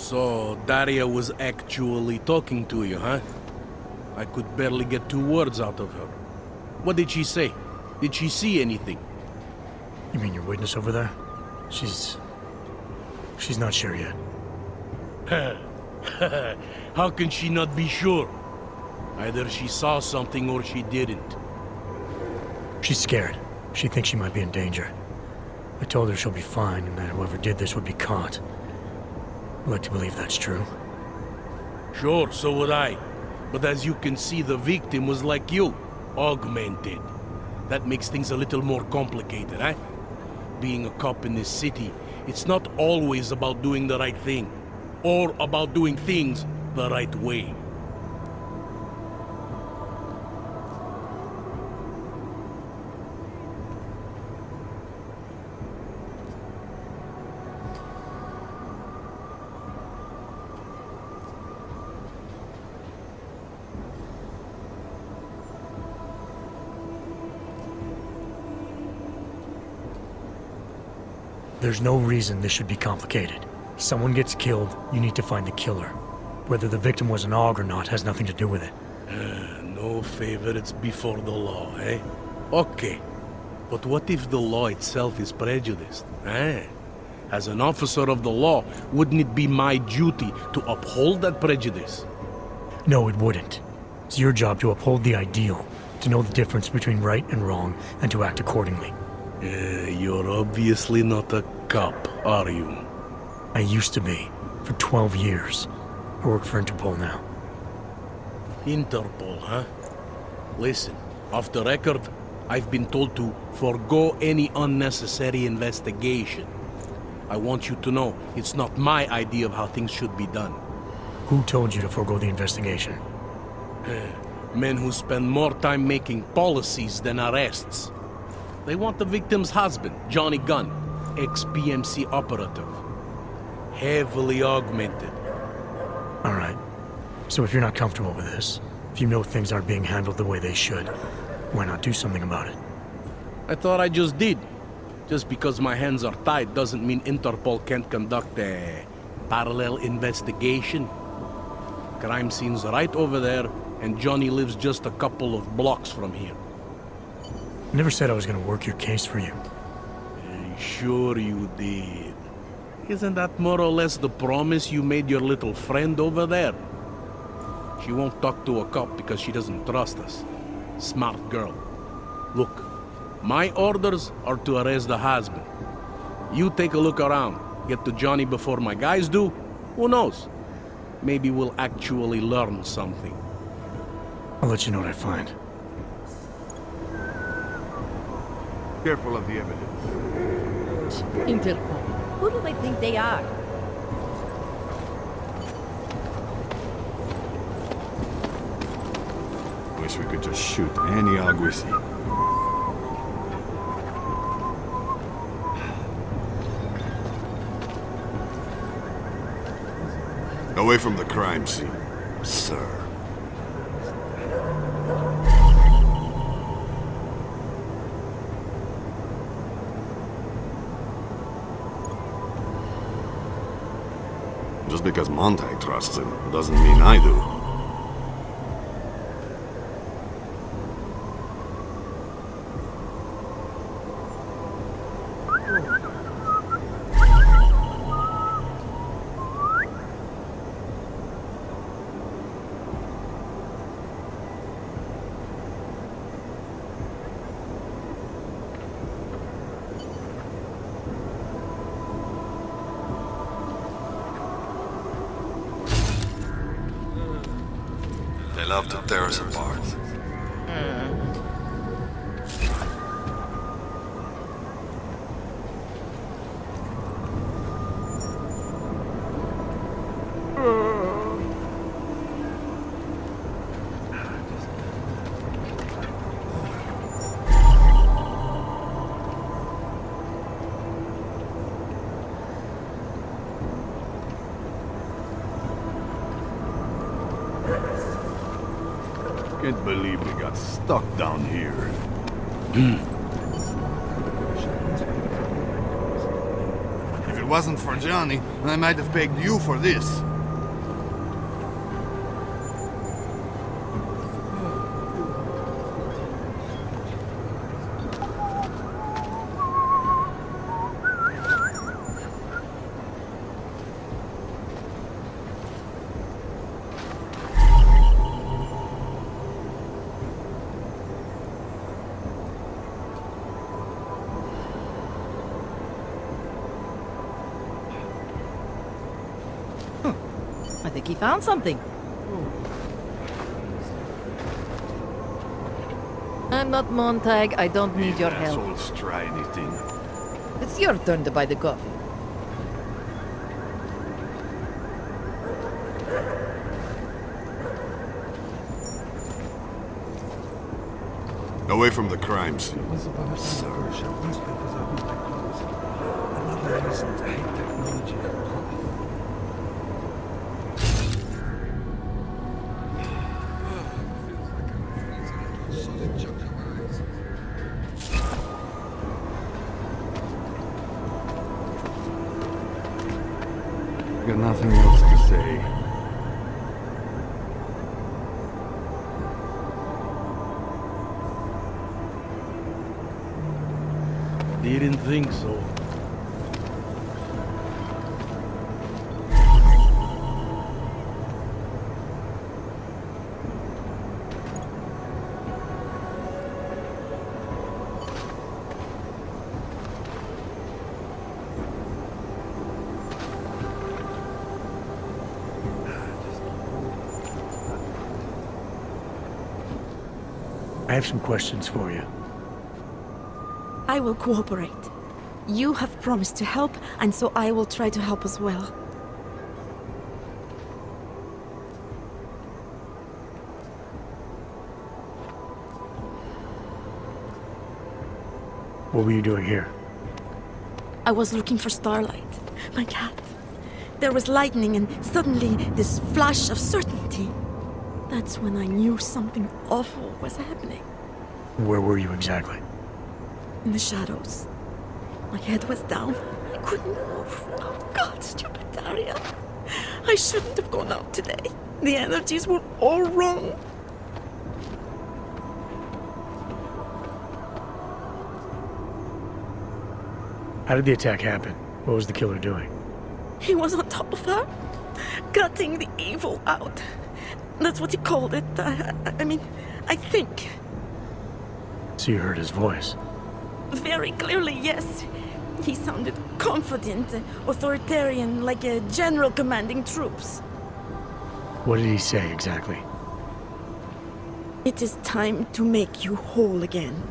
So, Daria was actually talking to you, huh? I could barely get 2 words out of her. What did she say? Did she see anything? You mean your witness over there? She's not sure yet. How can she not be sure? Either she saw something or she didn't. She's scared. She thinks she might be in danger. I told her she'll be fine and that whoever did this would be caught. I'd like to believe that's true. Sure, so would I. But as you can see, the victim was like you, augmented. That makes things a little more complicated, eh? Being a cop in this city, it's not always about doing the right thing, or about doing things the right way. There's no reason this should be complicated. Someone gets killed, you need to find the killer. Whether the victim was an AUG or not has nothing to do with it. No favorites before the law, eh? Okay. But what if the law itself is prejudiced, eh? As an officer of the law, wouldn't it be my duty to uphold that prejudice? No, it wouldn't. It's your job to uphold the ideal, to know the difference between right and wrong, and to act accordingly. You're obviously not a cop, are you? I used to be, for 12 years. I work for Interpol now. Interpol, huh? Listen, off the record, I've been told to forego any unnecessary investigation. I want you to know, it's not my idea of how things should be done. Who told you to forego the investigation? Men who spend more time making policies than arrests. They want the victim's husband, Johnny Gunn, ex-PMC operative. Heavily augmented. All right. So if you're not comfortable with this, if you know things aren't being handled the way they should, why not do something about it? I thought I just did. Just because my hands are tied doesn't mean Interpol can't conduct a parallel investigation. Crime scene's right over there, and Johnny lives just a couple of blocks from here. I never said I was going to work your case for you. Sure you did. Isn't that more or less the promise you made your little friend over there? She won't talk to a cop because she doesn't trust us. Smart girl. Look, my orders are to arrest the husband. You take a look around. Get to Johnny before my guys do. Who knows? Maybe we'll actually learn something. I'll let you know what I find. Careful of the evidence. Interpol. Who do they think they are? Wish we could just shoot any AUG we see. Away from the crime scene, sir. Just because Montag trusts him doesn't mean I do. They love to tear us apart. Can't believe we got stuck down here. If it it wasn't for Johnny, I might have pegged you for this. I think he found something. I'm not Montag. I don't need your help. Assholes try anything. It's your turn to buy the coffee. Away from the crime scene. Got nothing else to say. Didn't think so. I have some questions for you. I will cooperate. You have promised to help, and so I will try to help as well. What were you doing here? I was looking for Starlight, my cat. There was lightning and suddenly this flash of certainty. That's when I knew something awful was happening. Where were you exactly? In the shadows. My head was down. I couldn't move. Oh God, stupid Daria. I shouldn't have gone out today. The energies were all wrong. How did the attack happen? What was the killer doing? He was on top of her, gutting the evil out. That's what he called it. I mean, I think. So you heard his voice? Very clearly, yes. He sounded confident, authoritarian, like a general commanding troops. What did he say exactly? It is time to make you whole again.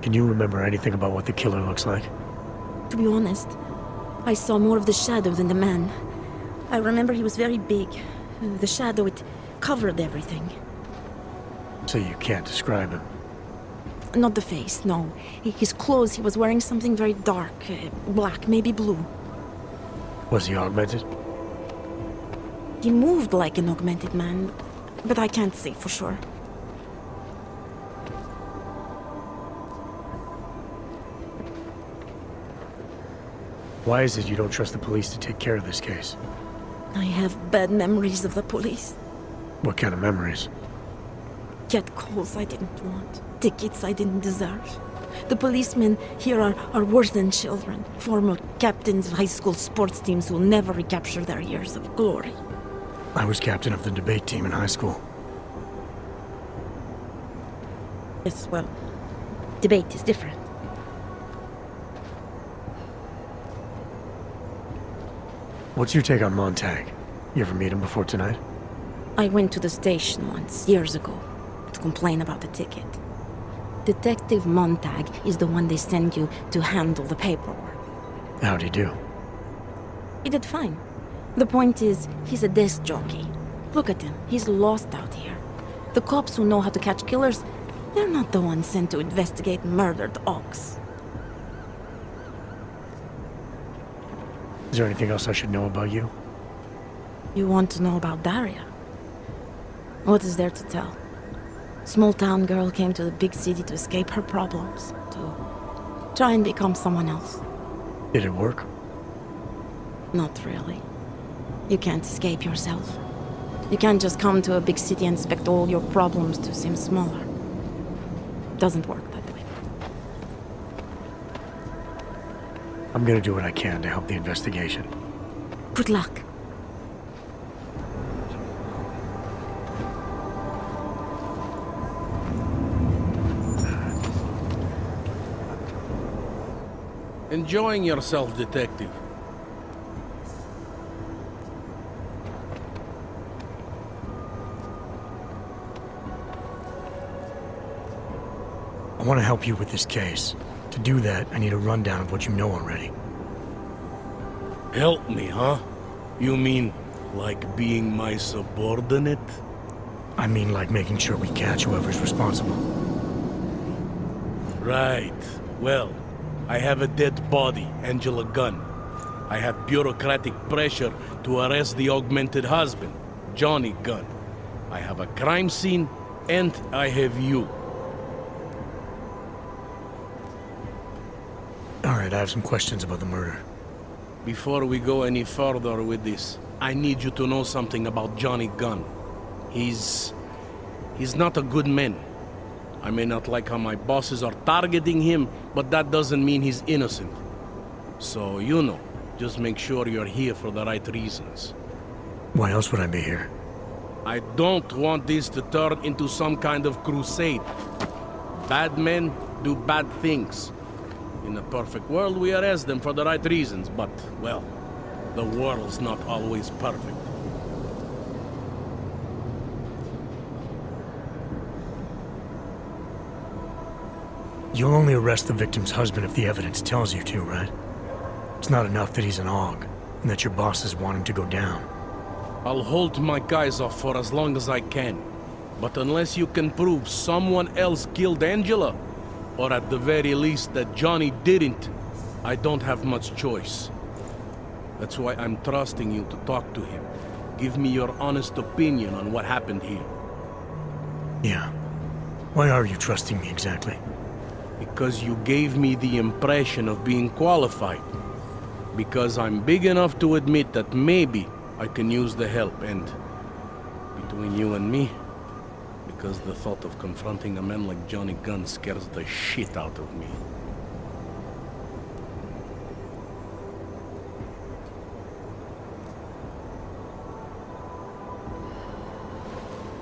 Can you remember anything about what the killer looks like? To be honest, I saw more of the shadow than the man. I remember he was very big. The shadow, it covered everything. So you can't describe him? Not the face, no. His clothes, he was wearing something very dark. Black, maybe blue. Was he augmented? He moved like an augmented man, but I can't say for sure. Why is it you don't trust the police to take care of this case? I have bad memories of the police. What kind of memories? Get calls I didn't want. tickets I didn't deserve. The policemen here are worse than children. Former captains of high school sports teams who will never recapture their years of glory. I was captain of the debate team in high school. Yes, well, debate is different. What's your take on Montag? You ever meet him before tonight? I went to the station once, years ago, to complain about the ticket. Detective Montag is the one they send you to handle the paperwork. How'd he do? He did fine. The point is, he's a desk jockey. Look at him, he's lost out here. The cops who know how to catch killers, they're not the ones sent to investigate murdered ox. Is there anything else I should know about you? You want to know about Daria? What is there to tell? Small town girl came to the big city to escape her problems, to try and become someone else. Did it work? Not really. You can't escape yourself. You can't just come to a big city and expect all your problems to seem smaller. Doesn't work that way. I'm gonna do what I can to help the investigation. Good luck. Enjoying yourself, detective. I want to help you with this case. To do that, I need a rundown of what you know already. Help me, huh? You mean like being my subordinate? I mean, like making sure we catch whoever's responsible. Right. Well, I have a dead body, Angela Gunn. I have bureaucratic pressure to arrest the augmented husband, Johnny Gunn. I have a crime scene, and I have you. Alright, I have some questions about the murder. Before we go any further with this, I need you to know something about Johnny Gunn. He's not a good man. I may not like how my bosses are targeting him, but that doesn't mean he's innocent. So, you know, just make sure you're here for the right reasons. Why else would I be here? I don't want this to turn into some kind of crusade. Bad men do bad things. In a perfect world, we arrest them for the right reasons, but, well, the world's not always perfect. You'll only arrest the victim's husband if the evidence tells you to, right? It's not enough that he's an AUG, and that your bosses want him to go down. I'll hold my guys off for as long as I can. But unless you can prove someone else killed Angela, or at the very least that Johnny didn't, I don't have much choice. That's why I'm trusting you to talk to him. Give me your honest opinion on what happened here. Yeah. Why are you trusting me exactly? Because you gave me the impression of being qualified. Because I'm big enough to admit that maybe I can use the help, and between you and me, because the thought of confronting a man like Johnny Gunn scares the shit out of me.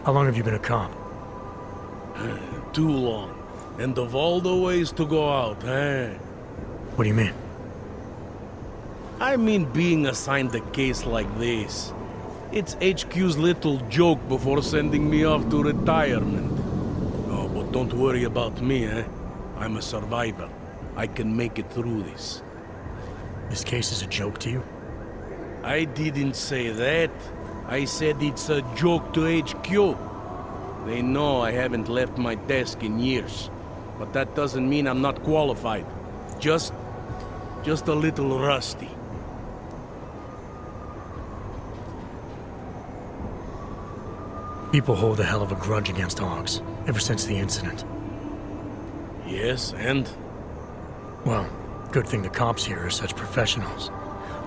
How long have you been a cop? Too long. And of all the ways to go out, eh? What do you mean? I mean being assigned a case like this. It's HQ's little joke before sending me off to retirement. Oh, but don't worry about me, eh? I'm a survivor. I can make it through this. This case is a joke to you? I didn't say that. I said it's a joke to HQ. They know I haven't left my desk in years. But that doesn't mean I'm not qualified. Just a little rusty. People hold a hell of a grudge against AUGs, ever since the incident. Yes, and? Well, good thing the cops here are such professionals.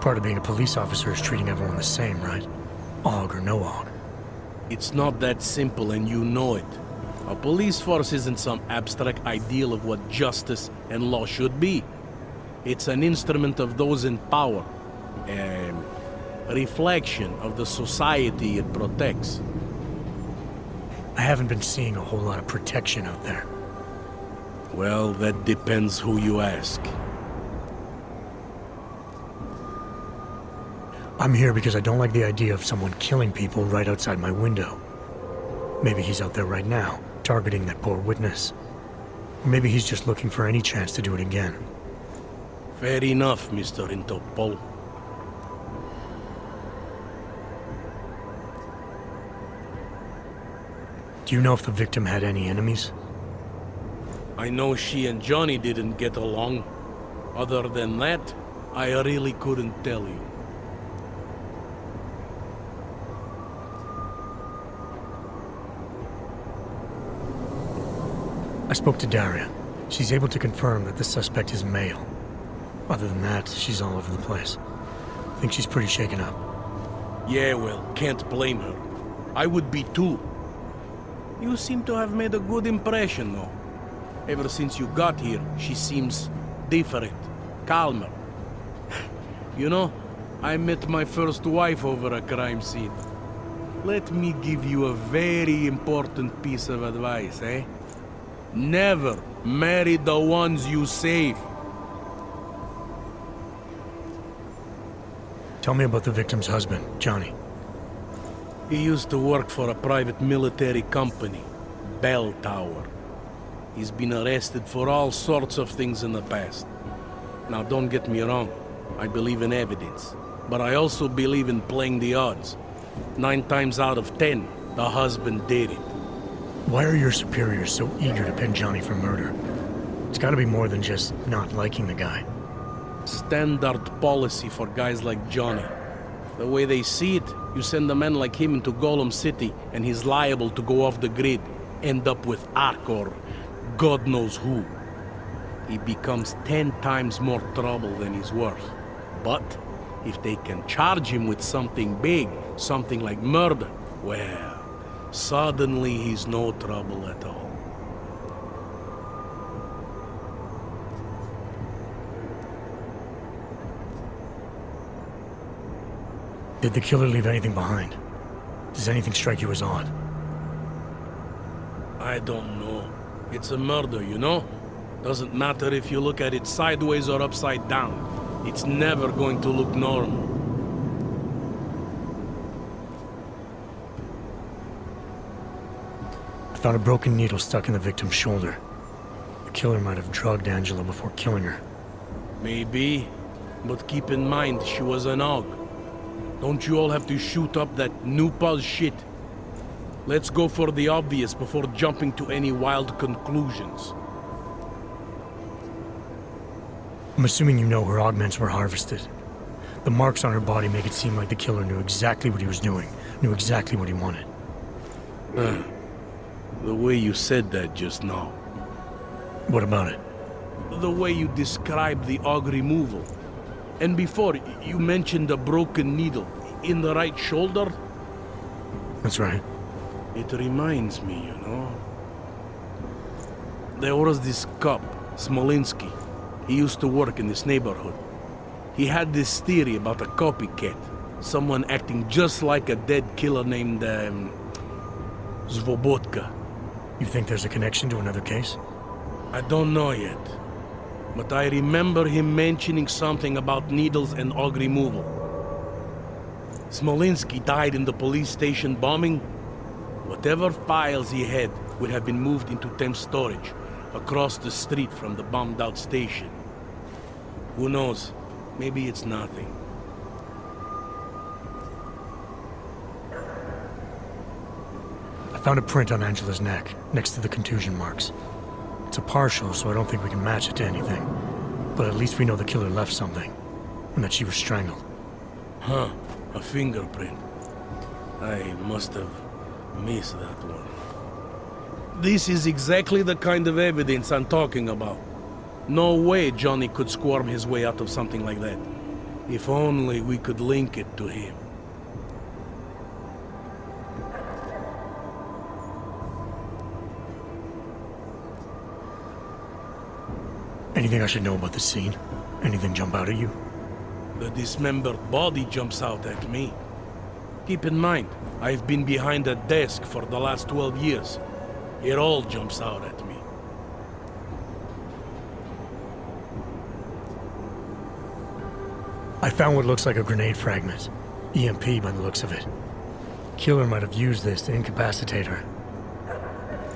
Part of being a police officer is treating everyone the same, right? AUG or no AUG. It's not that simple, and you know it. A police force isn't some abstract ideal of what justice and law should be. It's an instrument of those in power. A reflection of the society it protects. I haven't been seeing a whole lot of protection out there. Well, that depends who you ask. I'm here because I don't like the idea of someone killing people right outside my window. Maybe he's out there right now, targeting that poor witness. Or maybe he's just looking for any chance to do it again. Fair enough, Mr. Interpol. Do you know if the victim had any enemies? I know she and Johnny didn't get along. Other than that, I really couldn't tell you. I spoke to Daria. She's able to confirm that the suspect is male. Other than that, she's all over the place. I think she's pretty shaken up. Yeah, well, can't blame her. I would be too. You seem to have made a good impression, though. Ever since you got here, she seems different, calmer. You know, I met my first wife over a crime scene. Let me give you a very important piece of advice, eh? Never marry the ones you save. Tell me about the victim's husband, Johnny. He used to work for a private military company, Bell Tower. He's been arrested for all sorts of things in the past. Now, don't get me wrong. I believe in evidence. But I also believe in playing the odds. 9 times out of 10, the husband did it. Why are your superiors so eager to pin Johnny for murder? It's gotta be more than just not liking the guy. Standard policy for guys like Johnny. The way they see it, you send a man like him into Golem City, and he's liable to go off the grid, end up with Ark or God knows who. He becomes 10 times more trouble than he's worth. But if they can charge him with something big, something like murder, well, suddenly he's no trouble at all. Did the killer leave anything behind? Does anything strike you as odd? I don't know. It's a murder, you know? Doesn't matter if you look at it sideways or upside down. It's never going to look normal. I found a broken needle stuck in the victim's shoulder. The killer might have drugged Angela before killing her. Maybe, but keep in mind she was an AUG. Don't you all have to shoot up that new pause shit? Let's go for the obvious before jumping to any wild conclusions. I'm assuming you know her augments were harvested. The marks on her body make it seem like the killer knew exactly what he was doing, knew exactly what he wanted. The way you said that just now. What about it? The way you described the AUG removal. And before, you mentioned a broken needle in the right shoulder? That's right. It reminds me, you know. There was this cop, Smolinski. He used to work in this neighborhood. He had this theory about a copycat. Someone acting just like a dead killer named, Svobotka. You think there's a connection to another case? I don't know yet. But I remember him mentioning something about needles and AUG removal. Smolinski died in the police station bombing. Whatever files he had would have been moved into temp storage, across the street from the bombed-out station. Who knows? Maybe it's nothing. I found a print on Angela's neck, next to the contusion marks. It's a partial, so I don't think we can match it to anything. But at least we know the killer left something, and that she was strangled. Huh, a fingerprint. I must have missed that one. This is exactly the kind of evidence I'm talking about. No way Johnny could squirm his way out of something like that. If only we could link it to him. Anything I should know about the scene? Anything jump out at you? The dismembered body jumps out at me. Keep in mind, I've been behind a desk for the last 12 years. It all jumps out at me. I found what looks like a grenade fragment. EMP by the looks of it. Killer might have used this to incapacitate her.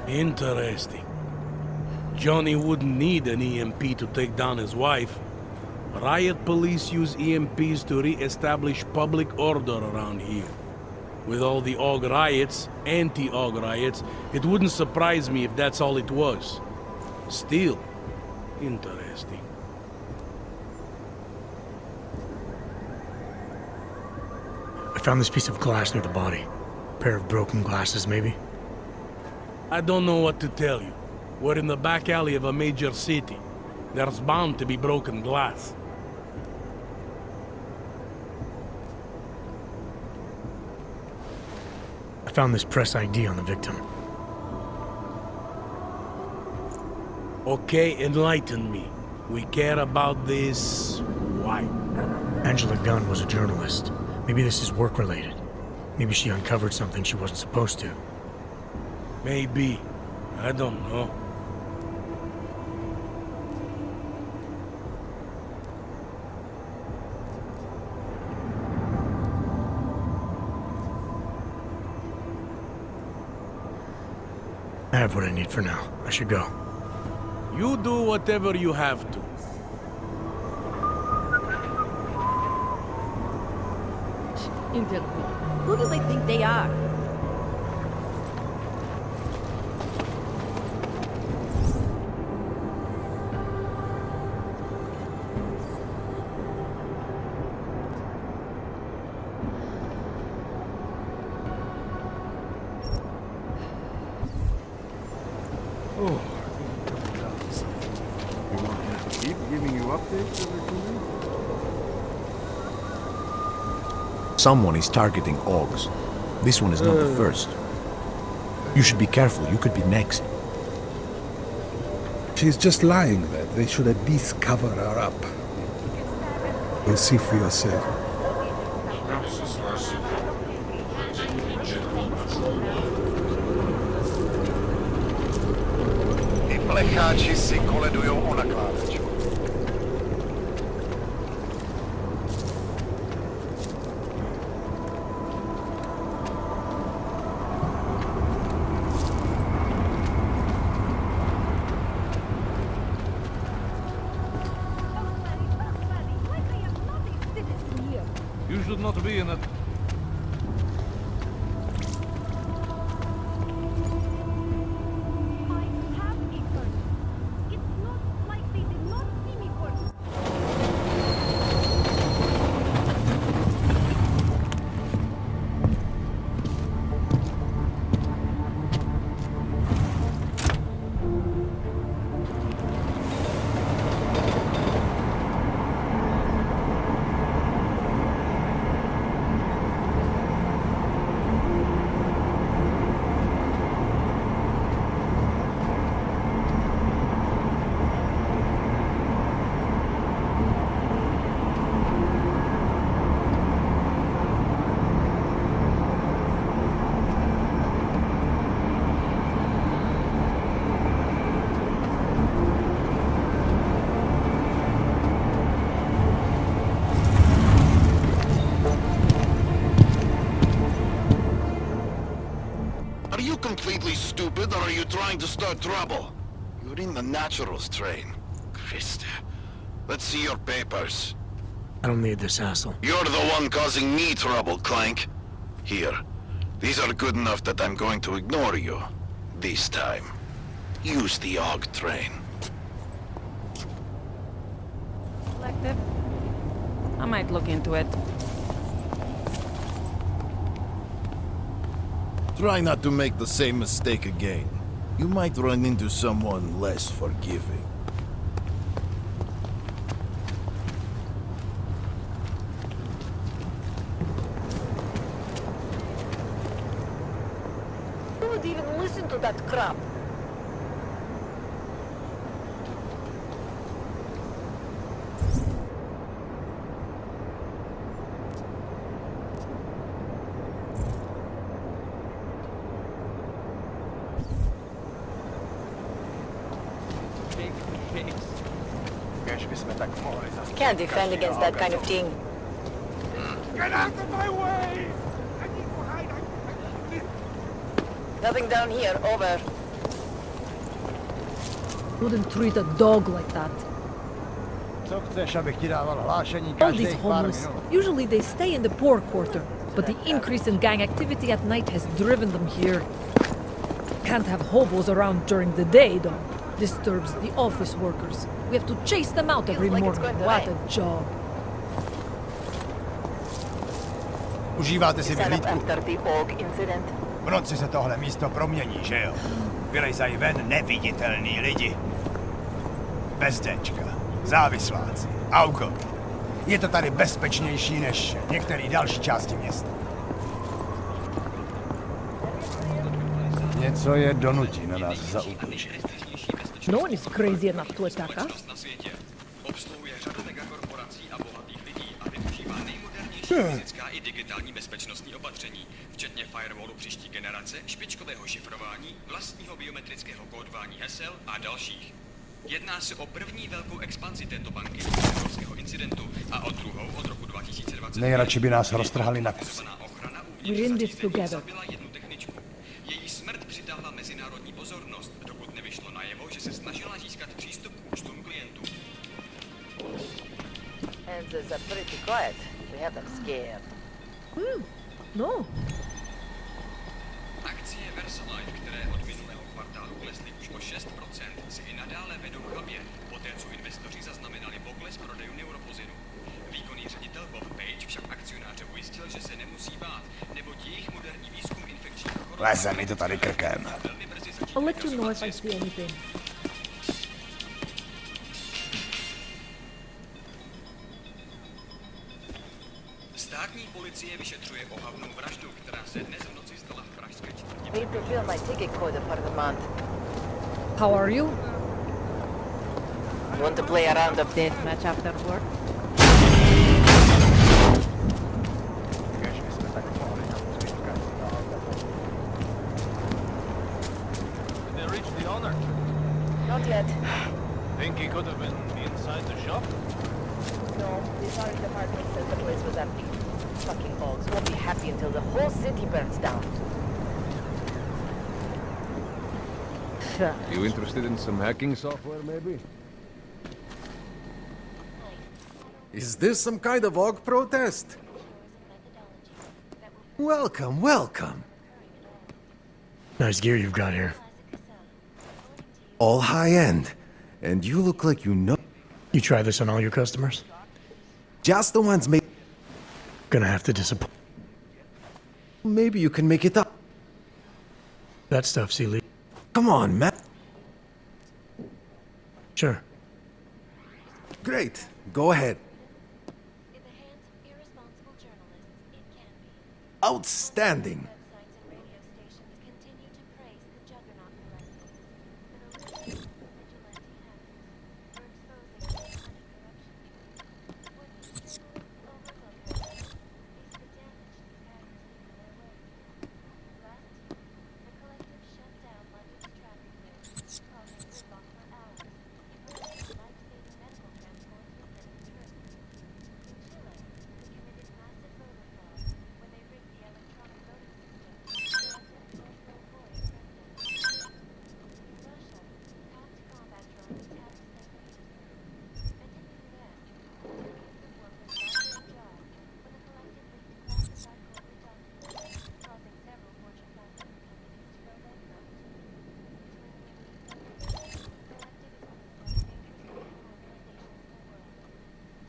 Interesting. Johnny wouldn't need an EMP to take down his wife. Riot police use EMPs to re-establish public order around here. With all the AUG riots, anti-AUG riots, it wouldn't surprise me if that's all it was. Still, interesting. I found this piece of glass near the body. Pair of broken glasses, maybe? I don't know what to tell you. We're in the back alley of a major city. There's bound to be broken glass. I found this press ID on the victim. Okay, enlighten me. We care about this... why? Angela Gunn was a journalist. Maybe this is work-related. Maybe she uncovered something she wasn't supposed to. Maybe. I don't know. I have what I need for now. I should go. You do whatever you have to. Interpol. Who do they think they are? You want me to keep giving you updates every 2 weeks? Someone is targeting AUGs. This one is not the first. You should be careful, you could be next. She's just lying there. They should at least cover her up. You'll see for yourself. I plechači si koledujou o nakládačku. You should not be in a... Are you completely stupid, or are you trying to start trouble? You're in the Naturals train. Christ. Let's see your papers. I don't need this hassle. You're the one causing me trouble, Clank. Here. These are good enough that I'm going to ignore you. This time. Use the AUG train. Collective? I might look into it. Try not to make the same mistake again. You might run into someone less forgiving. Who would even listen to that crap? Can't defend against that kind of thing. Get out of my way! Nothing down here, over. Wouldn't treat a dog like that. All these homeless, usually they stay in the poor quarter, but the increase in gang activity at night has driven them here. Can't have hobos around during the day, though. Disturbs the office workers. We have to chase them out every like it's morning. going to What rain. a job. Užíváte si Sign up vyhlídku? after the Og incident. V noci se tohle místo promění, že jo? Vylejzají ven neviditelní lidi. Bezdečka, závisláci, auko. Je to tady bezpečnější než některé další části města. Něco je donutí na nás zaútočit. No one is crazy enough to attack us. Obsluhuje řadu megakorporací a bohatých lidí a využívá nejmodernější fyzická i digitální bezpečnostní opatření, včetně firewallu příští generace, špičkového šifrování, vlastního biometrického kódování hesel a dalších. Jedná se o první velkou expanzi této banky od evropského incidentu a o druhou od roku 2020. Nejradši by nás roztrhali na kusy. We're in this together. Zabila jednu techničku. Její smrt přitáhla mezinárodní pozornost, dokud nevyšlo najevo, že se snažila získat přístup k účtům klientů. And they're pretty quiet. We have them scared. No. Akcie Versailles, které od minulého kvartálu klesly už o 6%, si i nadále vedou chabě, poté co investoři zaznamenali pokles prodejů neuropozinu. Výkonný ředitel Bob Page však akcionáře ujistil, že se nemusí bát, neboť jejich moderní výzkum infekčních chorob Leze mi to tady krkem. velmi brzy začíná I'll let you know if I see anything. Státní policie vyšetřuje ohavnou vraždu, která se dnes v noci stala v pražské čtvrti. Need to fill my ticket quota for the month. How are you? Want to play a round of Deathmatch after work? Did they reach the owner? Not yet. Think he could have been inside the shop? No, the fire department said the place was empty. Fucking Ogs won't be happy until the whole city burns down. You interested in some hacking software, maybe? Is this some kind of AUG protest? Welcome, welcome. Nice gear you've got here. All high-end. And you look like you know... You try this on all your customers? Just the ones made... Gonna have to disappoint. Maybe you can make it up. That stuff's illegal. Come on, man. Sure. Great. Go ahead. In the hands of irresponsible journalists, it can be. Outstanding. Websites and radio stations continue to praise the Juggernaut collective. But a list of vigilante hackers for exposing money corruption. What journalists overlook, however, is the damage these hackers leave in their wake. Last year, the collective shut down London's traffic roads, causing gridlock for hours, preventing life-saving medical transport from getting through. In Chile, they committed massive voter fraud when they rigged the electronic voting system to elect an electoral boy president. In Russia, hacked combat drones attacked St. Petersburg. And in the US, millions of workers lost their jobs when the collective leaked classified corporate documents, causing several Fortune 500 companies to go bankrupt. Between the elite and the rich, the collective is one of the most dangerous criminal organizations in the world,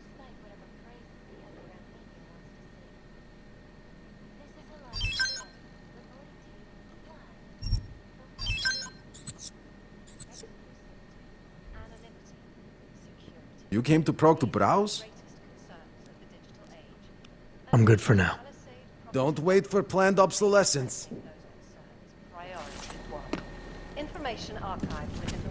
despite whatever praises the underground media wants to see. This is a live report, reporting to you live from exclusivity, anonymity, security. You came to Prague to browse? I'm good for now. Don't wait for planned obsolescence. Priority 1. Information archived within the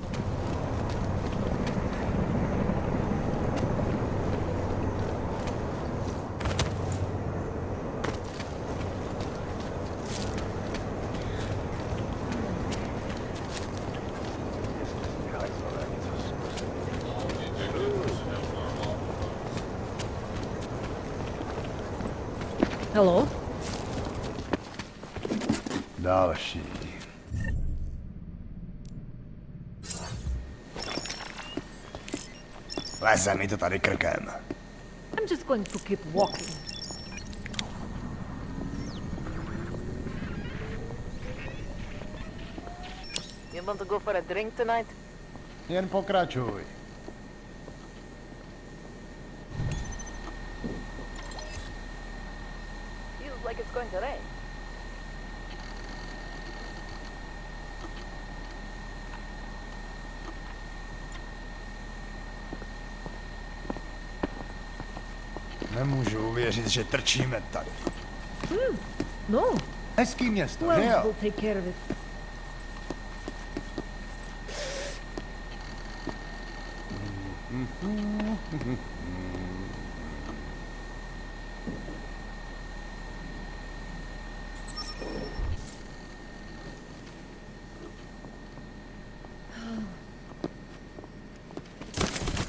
Hello? Další. Leze mi to tady krkem. I'm just going to keep walking. You want to go for a drink tonight? Jen pokračuj. Feels like it's going to rain. Nemůžu uvěřit, že trčíme tady. No. Hezký město, Who že else jo? will take care of it?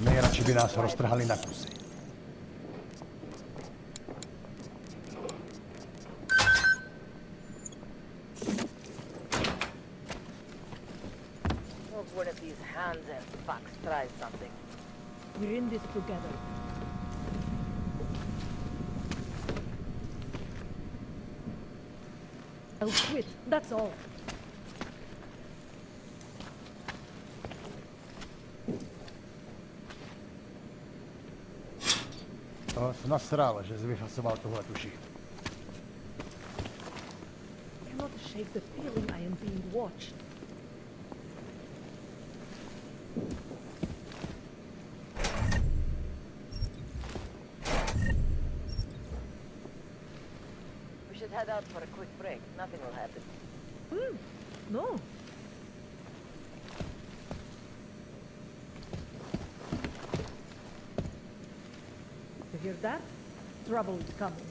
Nejradši by nás roztrhali na kusy. Hope one of these hands and fucks tries something. We're in this together. I'll quit, that's all. To jsi nasral, že jsi vyfasoval tohle tuší. Cannot shake the feeling I am being watched. We should head out for a quick break. Nothing will happen. No. You hear that? Trouble is coming.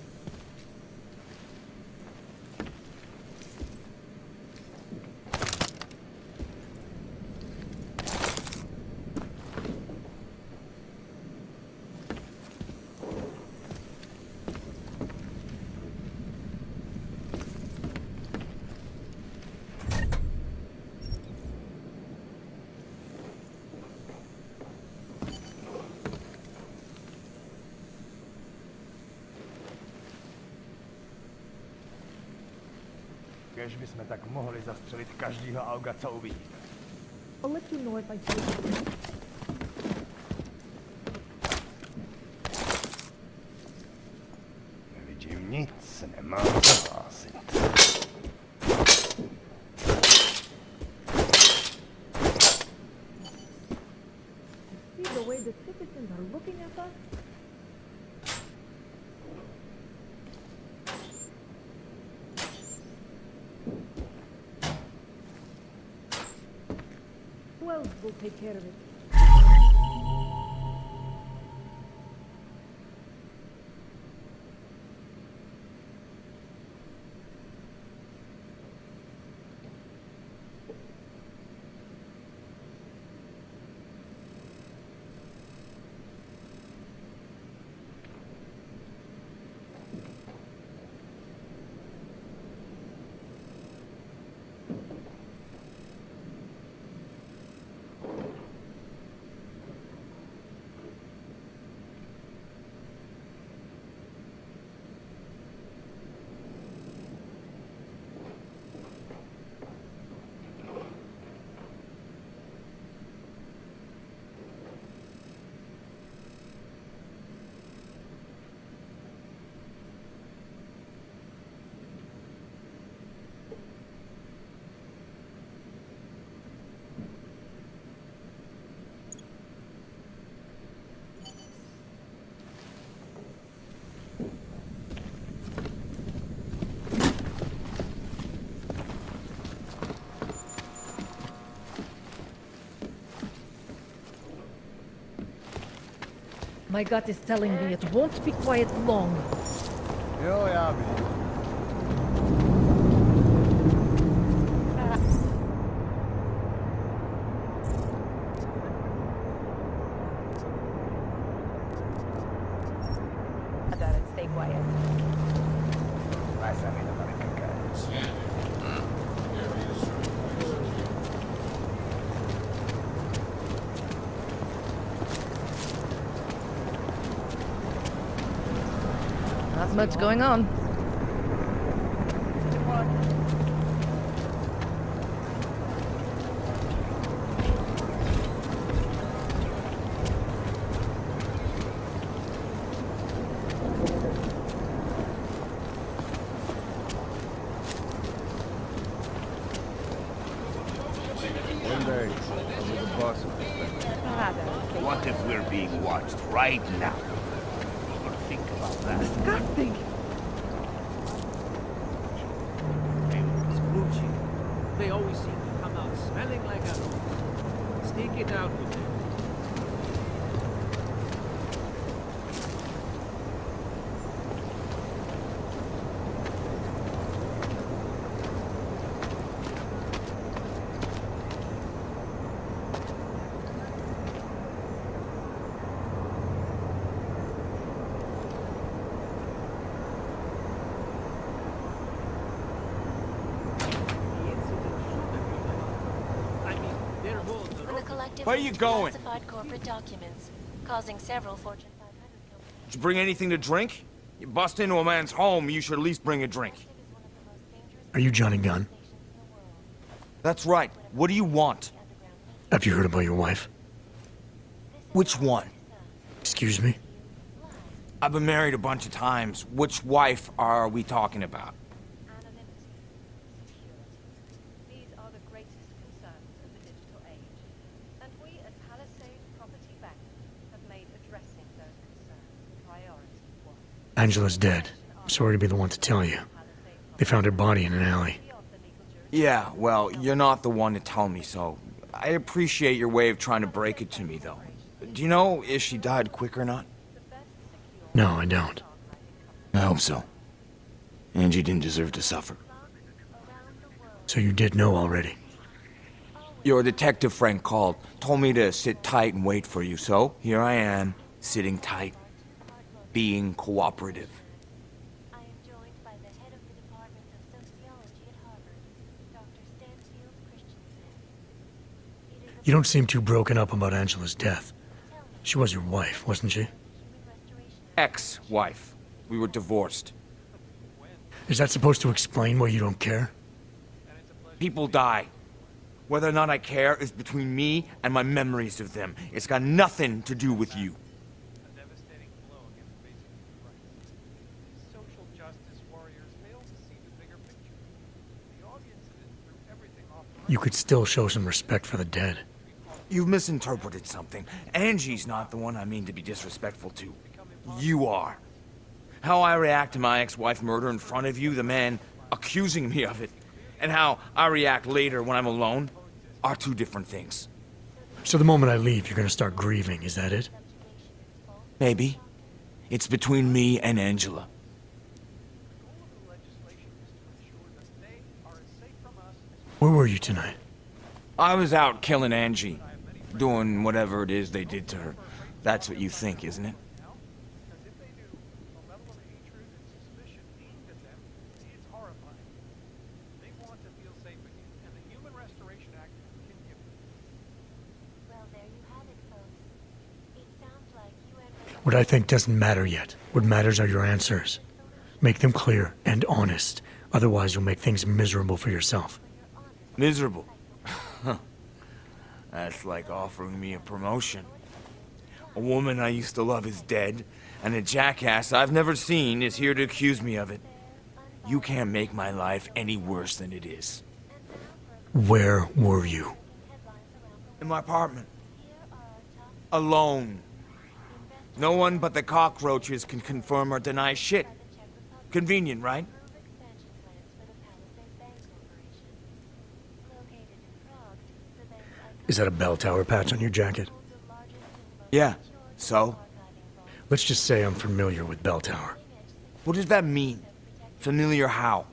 Kež bychom tak mohli zastřelit každýho auga, co uvidíme. I'll let you know if I see it. Nevidím nic, nemám co hlásit. See the way the citizens are looking at us? Who else will take care of it? My gut is telling me it won't be quiet long. Jo, já vím. I gotta stay quiet. Not much going on. One day, I'll be the boss of this thing. What if we're being watched right now? Ever think about that? Disgusting. Smoochie. They always seem to come out smelling like a... Stick it out with them. Where are you going? Classified corporate documents, causing several Fortune 500 companies. Did you bring anything to drink? You bust into a man's home, you should at least bring a drink. Are you Johnny Gunn? That's right. What do you want? Have you heard about your wife? Which one? Excuse me? I've been married a bunch of times. Which wife are we talking about? These are the greatest concerns of the digital age. And we at Palisade Property Bank have made addressing those concerns priority one. Angela's dead. I'm sorry to be the one to tell you. They found her body in an alley. Yeah, well, you're not the one to tell me, so I appreciate your way of trying to break it to me, though. Do you know if she died quick or not? No, I don't. I hope so. Angie didn't deserve to suffer. So you did know already? Your detective friend called, told me to sit tight and wait for you, so here I am, sitting tight, being cooperative. I am joined by the head of the Department of Sociology at Harvard, Dr. Stansfield Christensen. You don't seem too broken up about Angela's death. She was your wife, wasn't she? Ex-wife. We were divorced. Is that supposed to explain why you don't care? People die. Whether or not I care is between me and my memories of them. It's got nothing to do with you. Social justice warriors fail to see the bigger picture. The audience threw everything off. You could still show some respect for the dead. You've misinterpreted something. Angie's not the one I mean to be disrespectful to. You are. How I react to my ex-wife murder in front of you, the man accusing me of it, and how I react later when I'm alone, are two different things. So the moment I leave, you're gonna start grieving, is that it? Maybe. It's between me and Angela. Where were you tonight? I was out killing Angie. Doing whatever it is they did to her. That's what you think, isn't it? What I think doesn't matter yet. What matters are your answers. Make them clear and honest. Otherwise, you'll make things miserable for yourself. Miserable? That's like offering me a promotion. A woman I used to love is dead, and a jackass I've never seen is here to accuse me of it. You can't make my life any worse than it is. Where were you? In my apartment. Alone. No one but the cockroaches can confirm or deny shit. Convenient, right? Is that a bell tower patch on your jacket? Yeah, so? Let's just say I'm familiar with bell tower. What does that mean? Familiar how?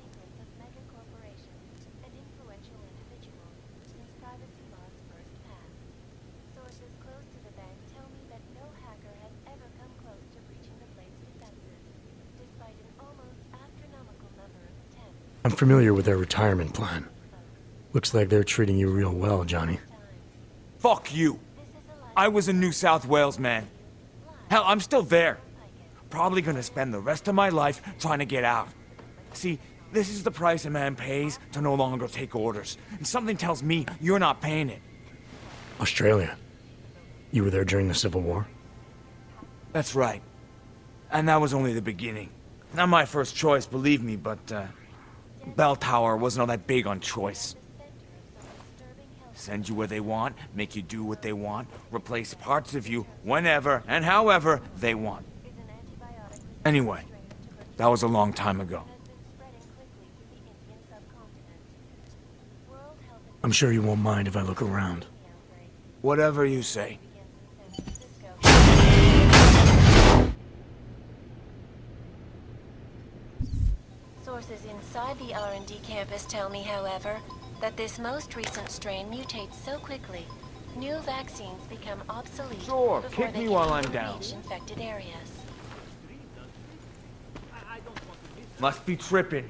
I'm familiar with their retirement plan. Looks like they're treating you real well, Johnny. Fuck you. I was in New South Wales, man. Hell, I'm still there. Probably gonna spend the rest of my life trying to get out. See, this is the price a man pays to no longer take orders. And something tells me you're not paying it. Australia. You were there during the Civil War? That's right. And that was only the beginning. Not my first choice, believe me, but, Bell Tower wasn't all that big on choice. Send you where they want, make you do what they want, replace parts of you whenever and however they want. Anyway, that was a long time ago. I'm sure you won't mind if I look around. Whatever you say. Sources inside the R&D campus tell me, however, that this most recent strain mutates so quickly, new vaccines become obsolete Sure, before kick they me can while even I'm down. reach infected areas. Must be tripping.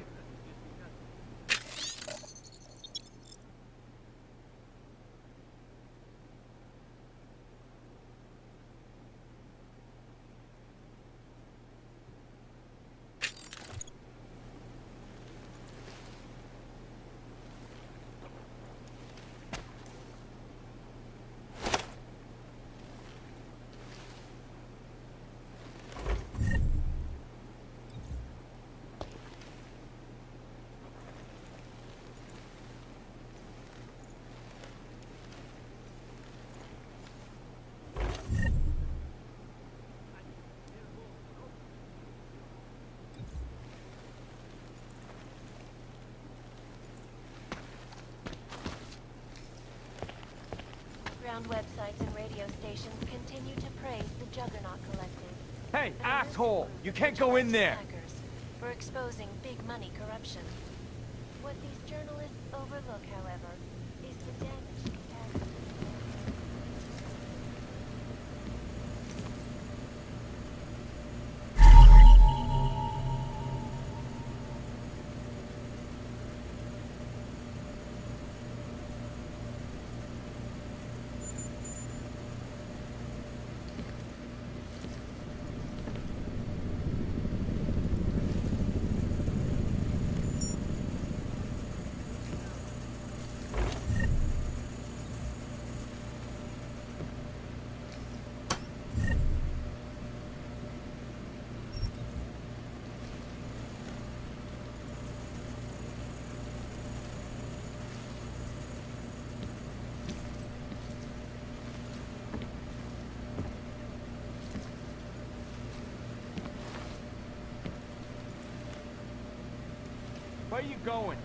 Websites and radio stations continue to praise the Juggernaut Collective. Hey, asshole! You can't go in there! For exposing big money corruption. What these journalists overlook, however, is the damage capacity. Where you going?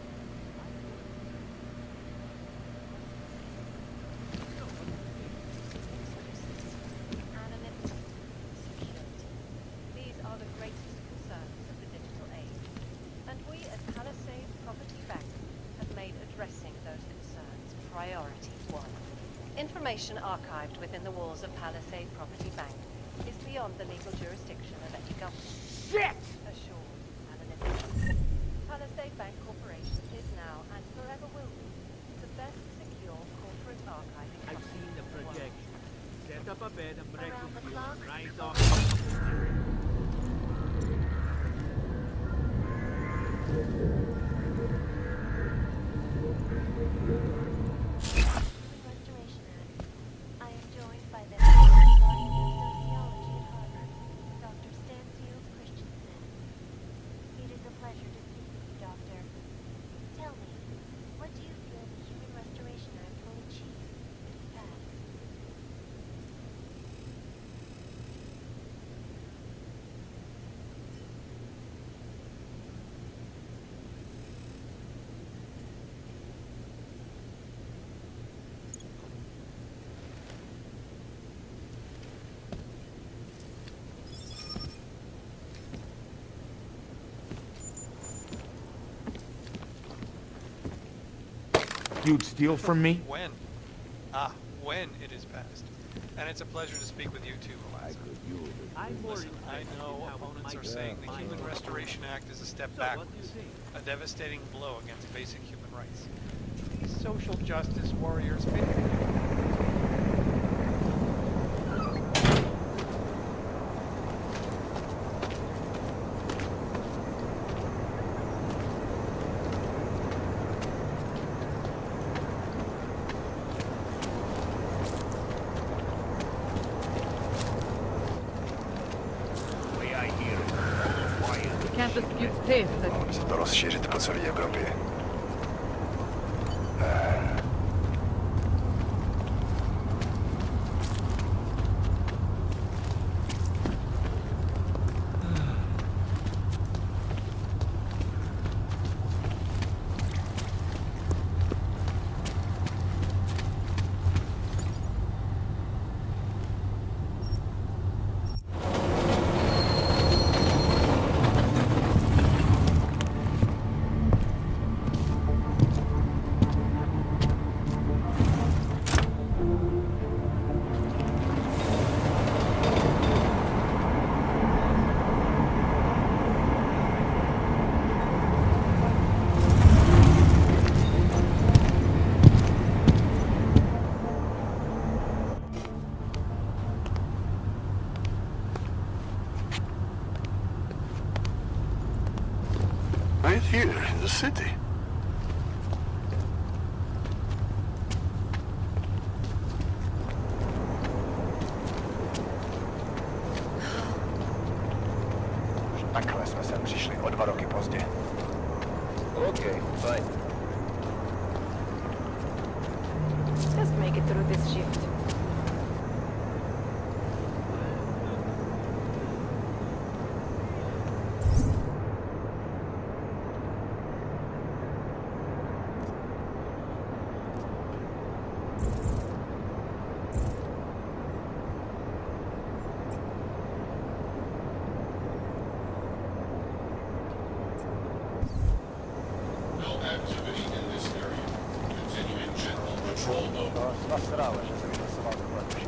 These are the greatest concerns of the digital age. And we at Palisade Property Bank have made addressing those concerns priority one. Information archived within the walls of Palisade Property Bank is beyond the legal jurisdiction of any government. Shit! Assured anonymity. Palisade Bank Corporation is now and forever will be the best secure corporate archiving I've company seen the in world. projection. Set up a bed and breakfast the you clock. right off. Restoration Act. I am joined by the Department of Sociology at Harvard, Dr. Stansfield Christensen. It is a pleasure to speak with you, Doctor. Tell me, what do you feel the Human Restoration Act will achieve if passed? You'd steal from me? When? Ah, when it is passed. And it's a pleasure to speak with you too, Eliza. Listen, I know opponents are saying the Human Restoration Act is a step backwards, a devastating blow against basic human rights. These social justice warriors fit. Can't dispute taste. Mohli se to rozšířit po celé Evropě. Right here in the city. Takhle jsme sem přišli o 2 roky pozdě. Okay, fine. Just make it through this shift. Activity in this area. Continuing general patrol mode. Nasrala, že se vyhlasoval tohle duší.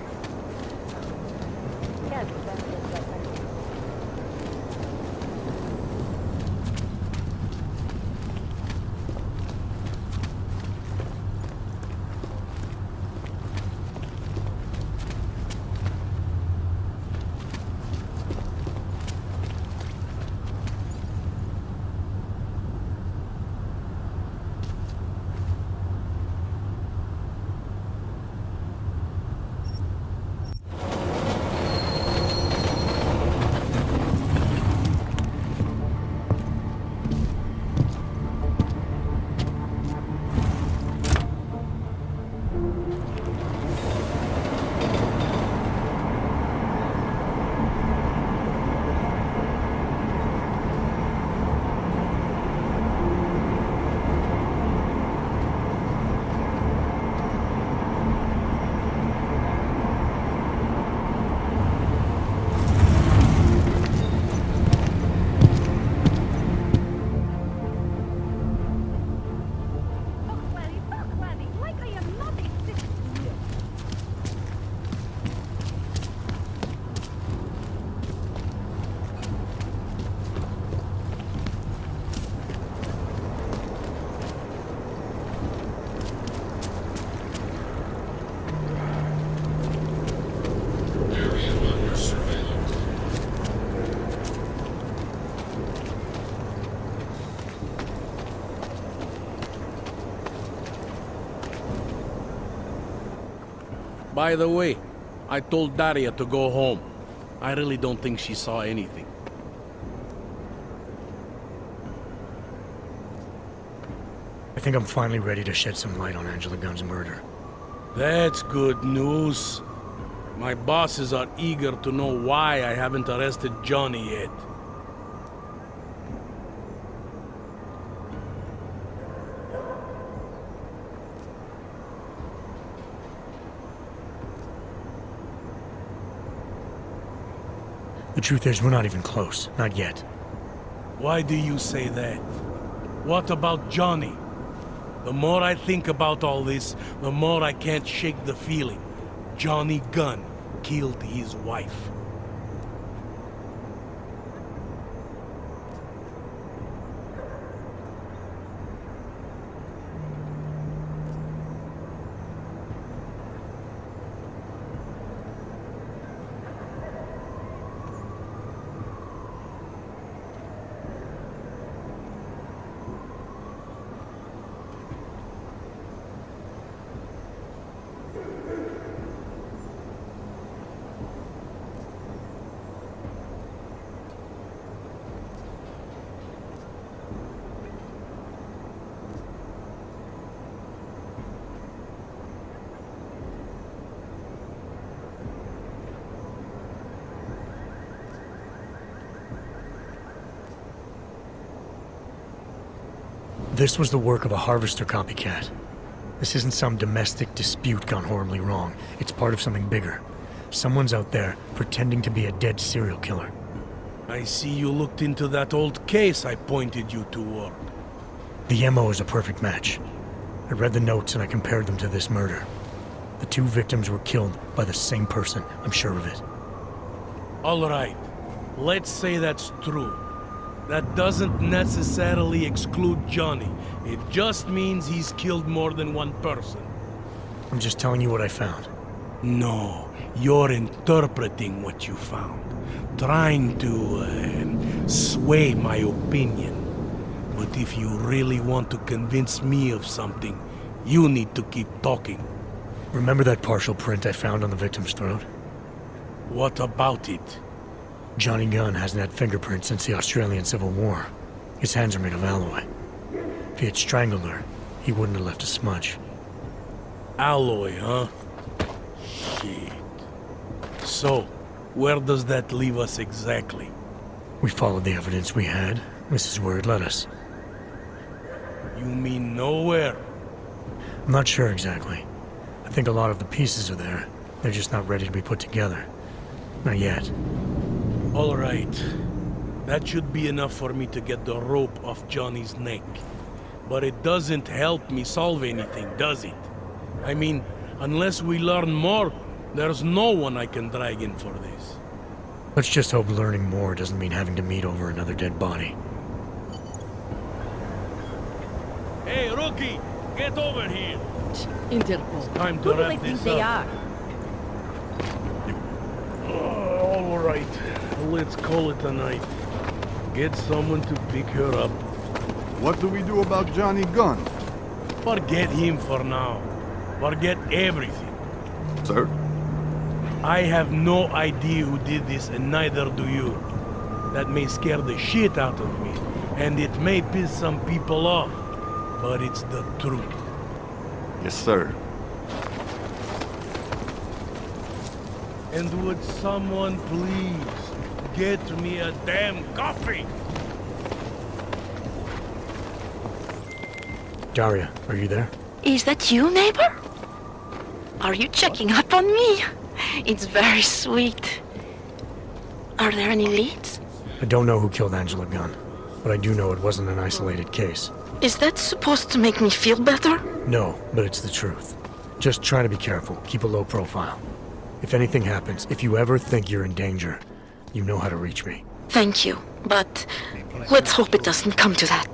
By the way, I told Daria to go home. I really don't think she saw anything. I think I'm finally ready to shed some light on Angela Gunn's murder. That's good news. My bosses are eager to know why I haven't arrested Johnny yet. The truth is, we're not even close. Not yet. Why do you say that? What about Johnny? The more I think about all this, the more I can't shake the feeling. Johnny Gunn. killed his wife. This was the work of a Harvester copycat. This isn't some domestic dispute gone horribly wrong. It's part of something bigger. Someone's out there pretending to be a dead serial killer. I see you looked into that old case I pointed you toward. The MO is a perfect match. I read the notes and I compared them to this murder. The two victims were killed by the same person, I'm sure of it. All right, let's say that's true. That doesn't necessarily exclude Johnny. It just means he's killed more than one person. I'm just telling you what I found. No, you're interpreting what you found. Trying to sway my opinion. But if you really want to convince me of something, you need to keep talking. Remember that partial print I found on the victim's throat? What about it? Johnny Gunn hasn't had fingerprints since the Australian Civil War. His hands are made of alloy. If he had strangled her, he wouldn't have left a smudge. Alloy, huh? Shit. So, where does that leave us exactly? We followed the evidence we had. This is where it led us. You mean nowhere? I'm not sure exactly. I think a lot of the pieces are there. They're just not ready to be put together. Not yet. All right. That should be enough for me to get the rope off Johnny's neck. But it doesn't help me solve anything, does it? I mean, unless we learn more, there's no one I can drag in for this. Let's just hope learning more doesn't mean having to meet over another dead body. Hey, rookie! Get over here! Interpol. Time to Who do wrap they think this they up. are? All right. Let's call it a night. Get someone to pick her up. What do we do about Johnny Gunn? Forget him for now. Forget everything. Sir? I have no idea who did this, and neither do you. That may scare the shit out of me, and it may piss some people off, but it's the truth. Yes, sir. And would someone please get me a damn coffee? Daria, are you there? Is that you, neighbor? Are you checking up on me? It's very sweet. Are there any leads? I don't know who killed Angela Gunn, but I do know it wasn't an isolated case. Is that supposed to make me feel better? No, but it's the truth. Just try to be careful, keep a low profile. If anything happens, if you ever think you're in danger, you know how to reach me. Thank you, but let's hope it doesn't come to that.